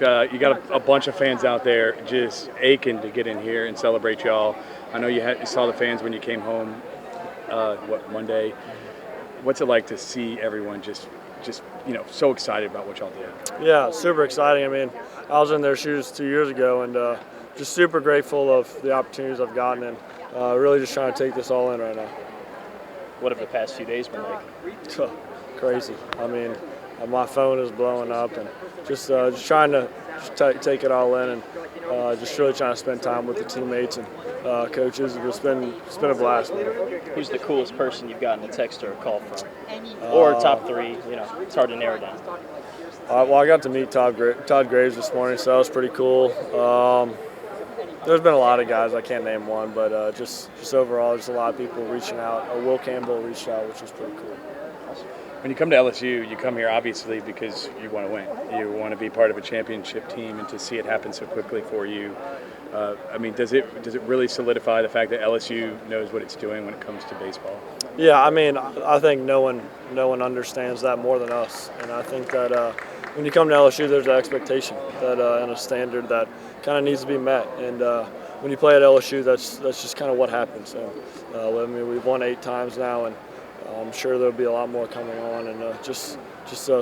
You got a bunch of fans out there just aching to get in here and celebrate y'all. I know you saw the fans when you came home, Monday. What's it like to see everyone just so excited about what y'all did? Yeah, super exciting. I mean, I was in their shoes 2 years ago, and just super grateful of the opportunities I've gotten, and really just trying to take this all in right now. What have the past few days been like? Crazy. I mean, my phone is blowing up, and just trying to take it all in, and just really trying to spend time with the teammates and coaches. It's been a blast, man. Who's the coolest person you've gotten a text or a call from? Or top three, it's hard to narrow down. Well, I got to meet Todd Graves this morning, so that was pretty cool. There's been a lot of guys, I can't name one, but just overall, just a lot of people reaching out. Will Campbell reached out, which was pretty cool. When you come to LSU, you come here obviously because you want to win. You want to be part of a championship team, and to see it happen so quickly for you, I mean, does it really solidify the fact that LSU knows what it's doing when it comes to baseball? Yeah, I mean, I think no one understands that more than us, and I think that when you come to LSU, there's an expectation that and a standard that kind of needs to be met, and when you play at LSU, that's just kind of what happens. And I mean, we've won 8 times now, and I'm sure there'll be a lot more coming on, and just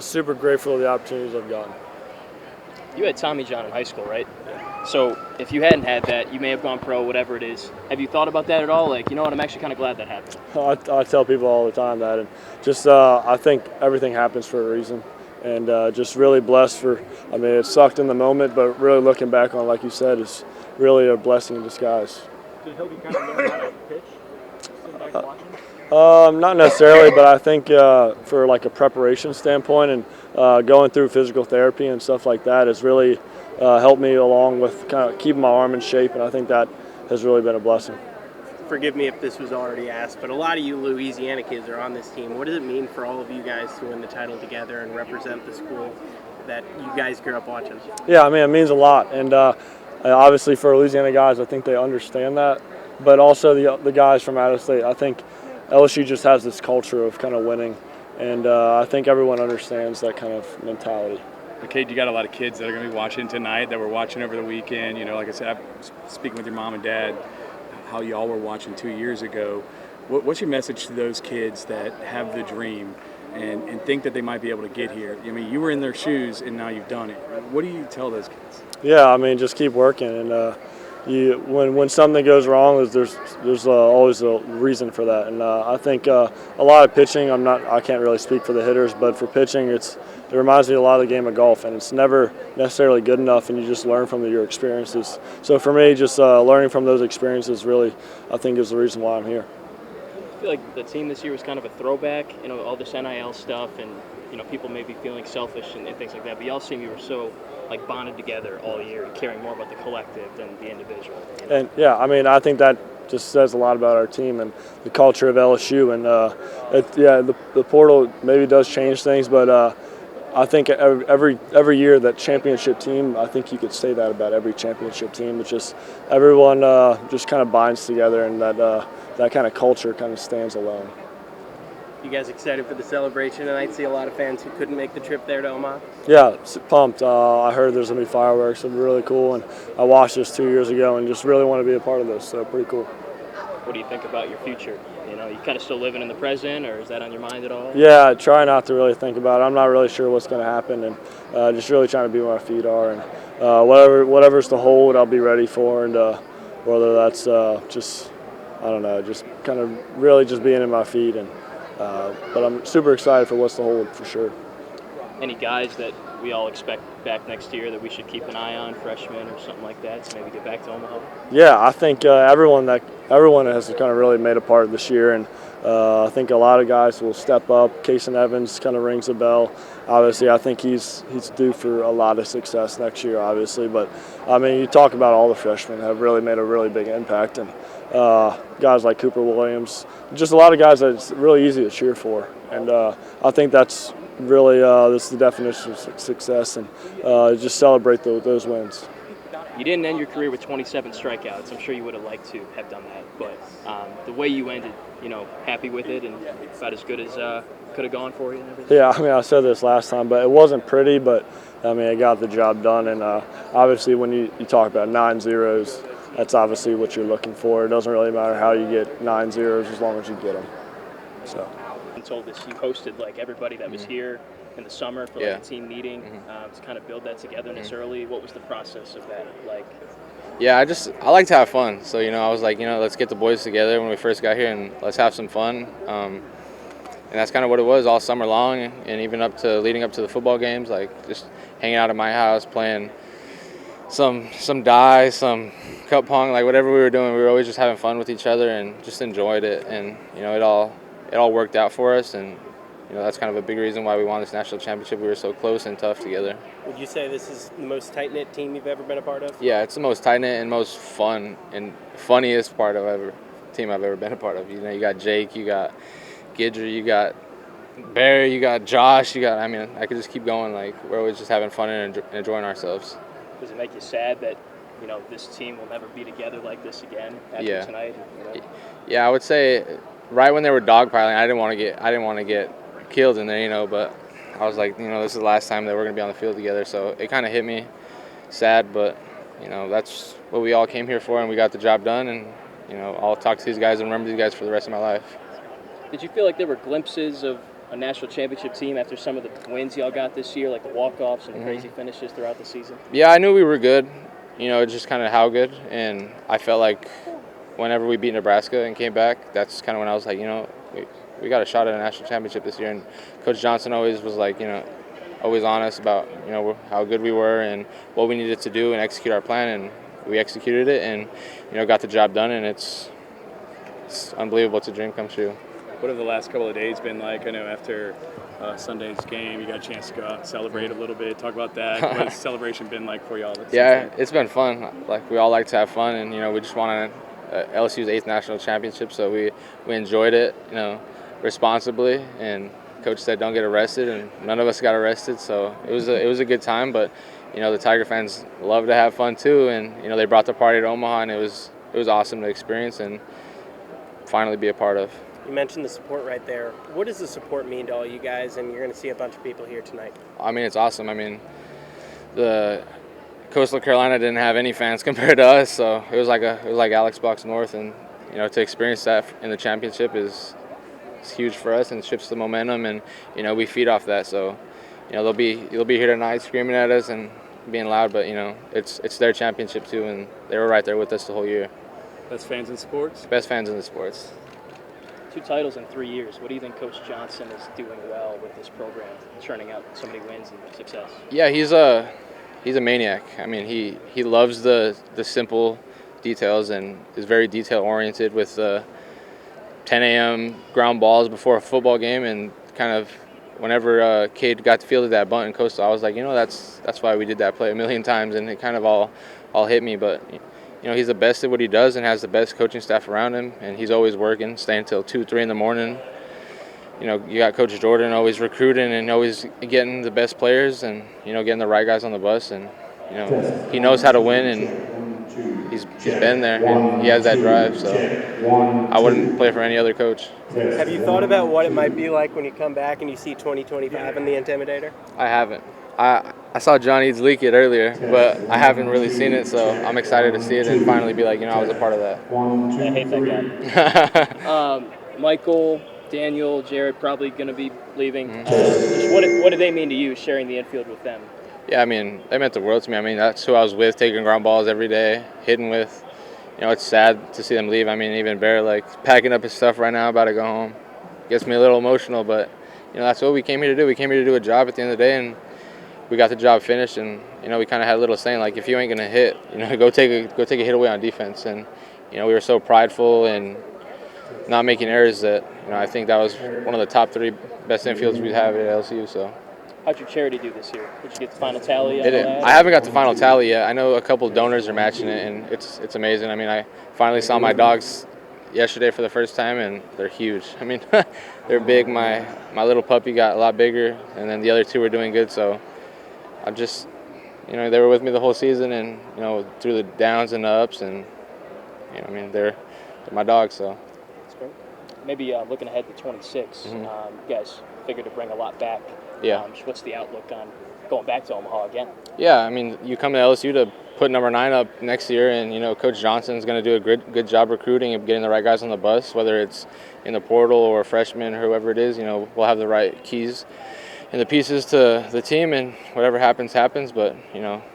super grateful for the opportunities I've gotten. You had Tommy John in high school, right? Yeah. So if you hadn't had that, you may have gone pro, whatever it is. Have you thought about that at all? Like, I'm actually kind of glad that happened. I tell people all the time that, and just I think everything happens for a reason, and just really blessed for. I mean, it sucked in the moment, but really looking back on, like you said, is really a blessing in disguise. Did Hildy kind of learn how to pitch? Watching? Not necessarily, but I think for like a preparation standpoint and going through physical therapy and stuff like that has really helped me along with kind of keeping my arm in shape, and I think that has really been a blessing. Forgive me if this was already asked, but a lot of you Louisiana kids are on this team. What does it mean for all of you guys to win the title together and represent the school that you guys grew up watching? Yeah, I mean, it means a lot, and obviously for Louisiana guys, I think they understand that, but also the guys from out of state, I think LSU just has this culture of kind of winning, and I think everyone understands that kind of mentality. Kade, you got a lot of kids that are going to be watching tonight, that were watching over the weekend. Like I said, I'm speaking with your mom and dad, how y'all were watching 2 years ago. What's your message to those kids that have the dream and think that they might be able to get here? I mean, you were in their shoes, and now you've done it. What do you tell those kids? Yeah, I mean, just keep working, and when something goes wrong, there's always a reason for that, and I think a lot of pitching. I can't really speak for the hitters, but for pitching, it reminds me a lot of the game of golf, and it's never necessarily good enough, and you just learn from your experiences. So for me, just learning from those experiences really, I think, is the reason why I'm here. I feel like the team this year was kind of a throwback, all this NIL stuff, and people may be feeling selfish and things like that. But y'all seem you were so bonded together all year and caring more about the collective than the individual. And yeah, I mean, I think that just says a lot about our team and the culture of LSU. And the portal maybe does change things, but I think every year that championship team, I think you could say that about every championship team. It's just everyone just kind of binds together, and that kind of culture kind of stands alone. You guys excited for the celebration tonight? See a lot of fans who couldn't make the trip there to Omaha? Yeah, pumped. I heard there's going to be fireworks. It'll be really cool, and I watched this 2 years ago and just really want to be a part of this, so pretty cool. What do you think about your future? You kind of still living in the present, or is that on your mind at all? Yeah, I try not to really think about it. I'm not really sure what's going to happen, and just really trying to be where my feet are, and whatever's to hold, I'll be ready for, and whether that's just, I don't know, just kind of really just being in my feet, and but I'm super excited for what's to hold for sure. Any guys that we all expect back next year that we should keep an eye on, freshmen or something like that, to maybe get back to Omaha? Yeah, I think everyone has kind of really made a part this year, and I think a lot of guys will step up. Kason Evans kind of rings a bell. Obviously, I think he's due for a lot of success next year, obviously. But, I mean, you talk about all the freshmen have really made a really big impact, and guys like Cooper Williams, just a lot of guys that it's really easy to cheer for. And I think that's really this is the definition of success, and just celebrate those wins. You didn't end your career with 27 strikeouts. I'm sure you would have liked to have done that, but the way you ended, happy with it and about as good as could have gone for you and everything? Yeah, I mean, I said this last time, but it wasn't pretty, but I mean, it got the job done. And obviously, when you talk about 9 zeros, that's obviously what you're looking for. It doesn't really matter how you get 9 zeros as long as you get them. So. And told us you hosted like everybody that was here in the summer for like a team meeting to kind of build that togetherness early. What was the process of that like? Yeah, I like to have fun. So, I was like, let's get the boys together when we first got here and let's have some fun. And that's kind of what it was all summer long, and even leading up to the football games, like just hanging out at my house, playing some die, some cup pong, like whatever we were doing, we were always just having fun with each other and just enjoyed it. And, it all worked out for us, and that's kind of a big reason why we won this national championship. We were so close and tough together. Would you say this is the most tight-knit team you've ever been a part of? Yeah, it's the most tight-knit and most fun and funniest team I've ever been a part of. You got Jake, you got Gidger, you got Barry, you got Josh, I could just keep going. Like, we're always just having fun and enjoying ourselves. Does it make you sad that this team will never be together like this again after tonight? Yeah, I would say right when they were dogpiling, I didn't want to get killed in there, but I was like, this is the last time that we're going to be on the field together. So it kind of hit me sad, but, that's what we all came here for, and we got the job done. And, I'll talk to these guys and remember these guys for the rest of my life. Did you feel like there were glimpses of a national championship team after some of the wins y'all got this year, like the walk-offs and the crazy finishes throughout the season? Yeah, I knew we were good, just kind of how good. And I felt like whenever we beat Nebraska and came back, that's kind of when I was like, we got a shot at a national championship this year. And Coach Johnson always was like, always honest about, how good we were and what we needed to do and execute our plan. And we executed it and, got the job done. And it's unbelievable. It's a dream come true. What have the last couple of days been like? I know after Sunday's game, you got a chance to go out and celebrate a little bit. Talk about that. What has the celebration been like for y'all? Yeah, it's been fun. Like, we all like to have fun, and, we just won LSU's 8th national championship, so we enjoyed it, responsibly. And Coach said don't get arrested, and none of us got arrested, so it was a good time. But, the Tiger fans love to have fun too, and, they brought the party to Omaha, and it was awesome to experience and finally be a part of. You mentioned the support right there. What does the support mean to all you guys? And you're going to see a bunch of people here tonight. It's awesome. The Coastal Carolina didn't have any fans compared to us, so it was like Alex Box North, and to experience that in the championship is huge for us and shifts the momentum, and we feed off that. So they'll be here tonight screaming at us and being loud, but it's their championship too, and they were right there with us the whole year. Best fans in sports? Best fans in the sports. 2 titles in 3 years. What do you think Coach Johnson is doing well with this program, churning out so many wins and success? Yeah, he's a maniac. He loves the simple details and is very detail oriented with 10 a.m. ground balls before a football game, and kind of whenever Kade got the field of that bunt in Coastal, I was like, that's why we did that play a million times, and it kind of all hit me. But he's the best at what he does and has the best coaching staff around him, and he's always working, staying till 2, 3 in the morning. You got Coach Jordan always recruiting and always getting the best players and, getting the right guys on the bus. And, he knows how to win, and he's been there, and he has that drive. So I wouldn't play for any other coach. Have you thought about what it might be like when you come back and you see 2025 in the Intimidator? I haven't. I saw John Eads leak it earlier, but I haven't really seen it, so I'm excited to see it and finally be like, I was a part of that. I hate that guy. Michael, Daniel, Jared probably going to be leaving. Just what do they mean to you, sharing the infield with them? Yeah, they meant the world to me. That's who I was with, taking ground balls every day, hitting with. It's sad to see them leave. Even Bear, packing up his stuff right now, about to go home. Gets me a little emotional, but, that's what we came here to do. We came here to do a job at the end of the day, and we got the job finished, and we kind of had a little saying if you ain't gonna hit, go take a hit away on defense. And we were so prideful and not making errors that I think that was one of the top 3 best infields we have at LSU. So how'd your charity do this year? Did you get the final tally? I haven't got the final tally yet. I know a couple of donors are matching it, and it's amazing. I finally saw my dogs yesterday for the first time, and they're huge. They're big. My little puppy got a lot bigger, and then the other 2 were doing good. So I'm just, they were with me the whole season, and through the downs and the ups, and they're my dogs. So that's great. Maybe looking ahead to 26, you guys figure to bring a lot back. Yeah. What's the outlook on going back to Omaha again? Yeah, I mean, you come to LSU to put number 9 up next year, and Coach Johnson's going to do a good job recruiting and getting the right guys on the bus, whether it's in the portal or freshmen or whoever it is. We'll have the right keys and the pieces to the team, and whatever happens, happens. But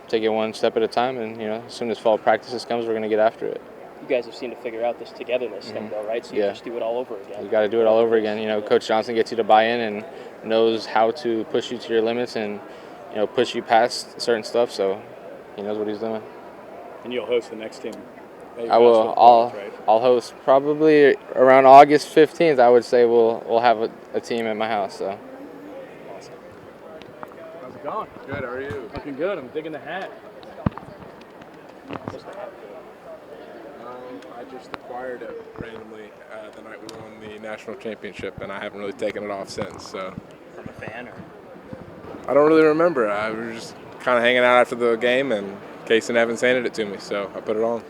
take it one step at a time, and as soon as fall practices comes, we're going to get after it. You guys have seemed to figure out this togetherness thing, though, right? So you just do it all over again. You got to do it all over again. Coach Johnson gets you to buy in and knows how to push you to your limits and push you past certain stuff. So he knows what he's doing. And you'll host the next team. I will. I'll host probably around August 15th. I would say we'll have a team at my house. So. Awesome. How's it going? Good, how are you? Looking good. I'm digging the hat. I just acquired it randomly the night we won the national championship, and I haven't really taken it off since. So. From a fan, or? I don't really remember. I was just kind of hanging out after the game, and Kade Anderson handed it to me, so I put it on.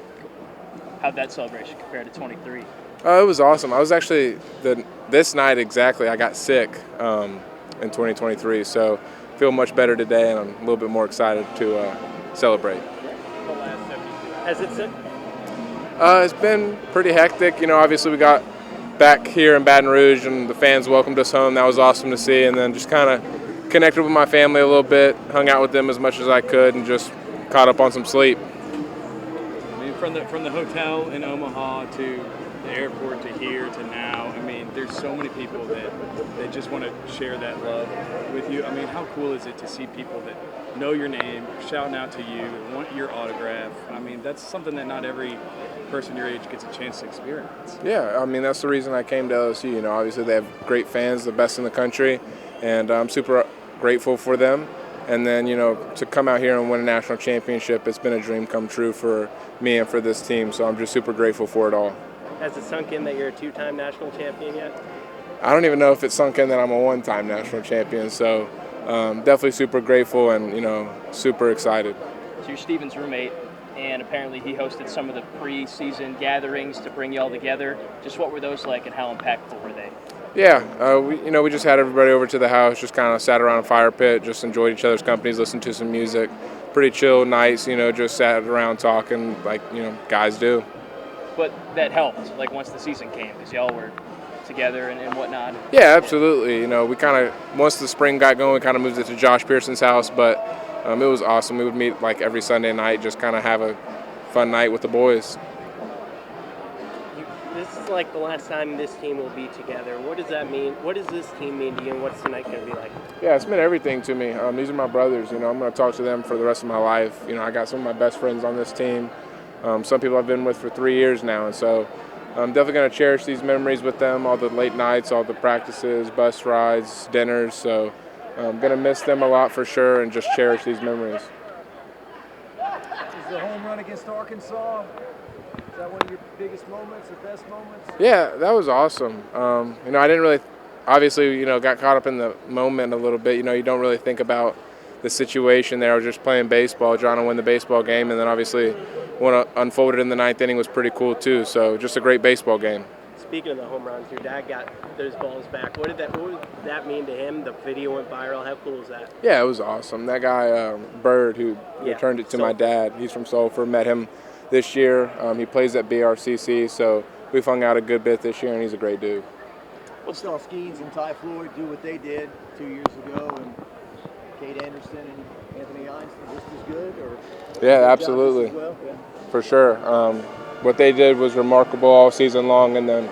How'd that celebration compare to 23? It was awesome. I was actually this night exactly. I got sick in 2023, so I feel much better today, and I'm a little bit more excited to celebrate. Has it been? It's been pretty hectic. Obviously we got back here in Baton Rouge, and the fans welcomed us home. That was awesome to see, and then just kind of connected with my family a little bit, hung out with them as much as I could, and just caught up on some sleep. I mean, from the hotel in Omaha to the airport to here to now, I mean, there's so many people that just want to share that love with you. I mean, how cool is it to see people that know your name, shouting out to you, want your autograph? I mean, that's something that not every person your age gets a chance to experience. Yeah, I mean, that's the reason I came to LSU. Obviously they have great fans, the best in the country, and I'm super grateful for them. And then, to come out here and win a national championship, it's been a dream come true for me and for this team, so I'm just super grateful for it all. Has it sunk in that you're a 2-time national champion yet? I don't even know if it's sunk in that I'm a 1-time national champion, so definitely super grateful and, super excited. So you're Steven's roommate, and apparently he hosted some of the pre-season gatherings to bring you all together. Just what were those like, and how impactful were they? Yeah, we just had everybody over to the house, just kind of sat around a fire pit, just enjoyed each other's companies, listened to some music. Pretty chill nights, just sat around talking like, guys do. But that helped, like once the season came, because y'all were together and whatnot. Yeah, absolutely. We kind of, once the spring got going, we kind of moved it to Josh Pearson's house, but it was awesome. We would meet like every Sunday night, just kind of have a fun night with the boys. This is like the last time this team will be together. What does that mean? What does this team mean to you, and what's tonight going to be like? Yeah, it's meant everything to me. These are my brothers. I'm going to talk to them for the rest of my life. I got some of my best friends on this team. Some people I've been with for 3 years now, and so I'm definitely going to cherish these memories with them, all the late nights, all the practices, bus rides, dinners. So I'm going to miss them a lot for sure and just cherish these memories. Is the home run against Arkansas, is that one of your biggest moments or best moments? Yeah, that was awesome. I didn't really, obviously, got caught up in the moment a little bit. You don't really think about the situation there. I was just playing baseball, trying to win the baseball game, and then obviously what unfolded in the ninth inning was pretty cool too. So just a great baseball game. Speaking of the home runs, your dad got those balls back. What would that mean to him? The video went viral. How cool is that? Yeah, it was awesome. That guy, Bird, who returned it to my dad, he's from Sulphur, met him this year. He plays at BRCC, so we've hung out a good bit this year, and he's a great dude. We saw Skeens and Ty Floyd do what they did 2 years ago, and Kade Anderson and Anthony Einstein just as good? Or yeah, absolutely. Well? Yeah. For sure. What they did was remarkable all season long, and then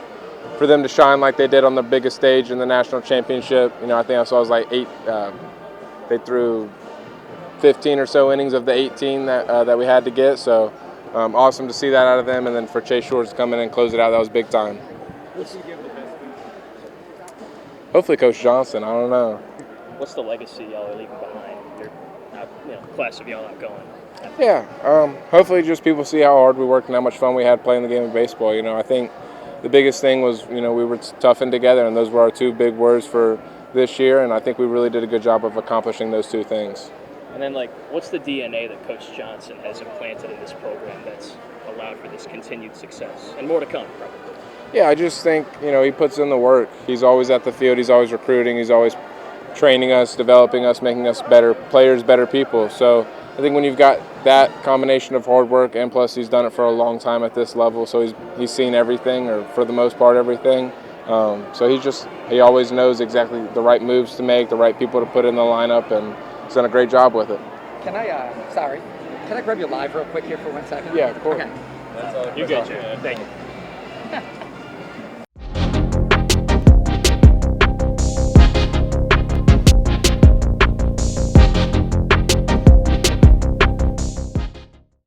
for them to shine like they did on the biggest stage in the national championship, I think I saw it was like 8. They threw 15 or so innings of the 18 that we had to get. So awesome to see that out of them, and then for Chase Shores to come in and close it out, that was big time. What's the Hopefully Coach Johnson. I don't know. What's the legacy y'all are leaving behind? Your class of y'all outgoing. Yeah, hopefully just people see how hard we worked and how much fun we had playing the game of baseball. I think the biggest thing was, we were tough and together, and those were our two big words for this year, and I think we really did a good job of accomplishing those two things. And then, what's the DNA that Coach Johnson has implanted in this program that's allowed for this continued success? And more to come, probably. Yeah, I just think, he puts in the work. He's always at the field. He's always recruiting. He's always training us, developing us, making us better players, better people. So I think when you've got that combination of hard work and plus he's done it for a long time at this level, so he's seen everything, or for the most part everything. So he always knows exactly the right moves to make, the right people to put in the lineup, and he's done a great job with it. Can I grab you live real quick here for 1 second? Yeah, of course. Okay. You good, Jared? Thank you.